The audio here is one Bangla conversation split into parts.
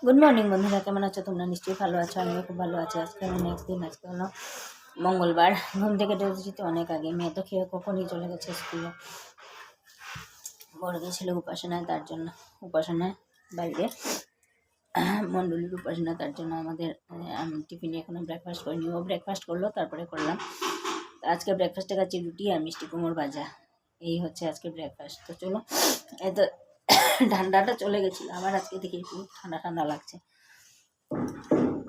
গুড মর্নিং বন্ধুরা, কেমন আছো তোমরা? নিশ্চয়ই ভালো আছো, আমিও খুব ভালো আছি। আজকে নেক্সট দিন, আজকে হলো মঙ্গলবার। ঘুম থেকে উঠেছি তো অনেক আগে, মেয়ে তো খেয়ে কখনই চলে গেছে স্কুলে। বড় গেছিলো উপাসনায়, তার জন্য উপাসনায় বাইরে মণ্ডলীর উপাসনা, তার জন্য আমাদের আমি টিফিনে এখনো ব্রেকফাস্ট করিনি। ও ব্রেকফাস্ট করলো, তারপরে করলাম। আজকে ব্রেকফাস্টে খাচ্ছি রুটি আর মিষ্টি কুমড়োর ভাজা। এই হচ্ছে আজকে ব্রেকফাস্ট। তো চলো, এত ঠান্ডাটা চলে গেছিলো, আবার আজকে দেখি একটু ঠান্ডা ঠান্ডা লাগছে।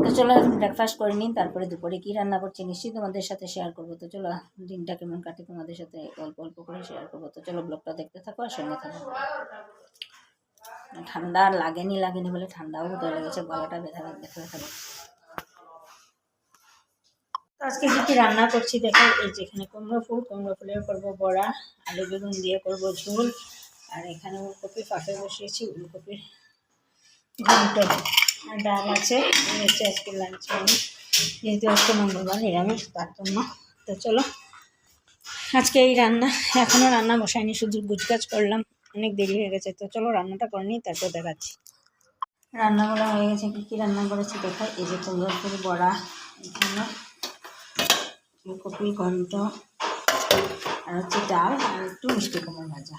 তো চলো এখন ব্রেকফাস্ট করে নিন, তারপরে দুপুরে কী রান্না করছি নিশ্চয়ই তোমাদের সাথে শেয়ার করবো। তো চলো, দিনটা কেমন কাটে তোমাদের সাথে অল্প অল্প করে শেয়ার করবো। তো চলো, ব্লগটা দেখতে থাকো আর সঙ্গে থাকো। ঠান্ডা লাগেনি বলে ঠান্ডাও বোধহয় লেগেছে, গলাটা ব্যথা ব্যথা থাকবে। তো আজকে কী রান্না করছি দেখো। এই যে এখানে কুমড়ো ফুলের করবো বড়া, আলু বেগুন দিয়ে করবো ঝোল, আর এখানে ওলকপি ফাঁকে বসিয়েছি, ওলকপির ঘন্ট, আর ডাল আছে। এই হচ্ছে আজকে লাঞ্চ মেনু, যেহেতু আজকে মঙ্গলবার নিরামিষ, তার জন্য। তো চলো, আজকে এই রান্না, এখনও রান্না বসাইনি, শুধু গুছগাছ করলাম, অনেক দেরি হয়ে গেছে। তো চলো রান্নাটা করে নিই, তারপর দেখাচ্ছি। রান্না করা হয়ে গেছে, কী রান্না করেছি দেখাই। এই যে কুমড়োর বড়া, এখানে ফুলকপি ঘন্ট, আর হচ্ছে ডাল, আর একটু মিষ্টি কুমড়ো ভাজা।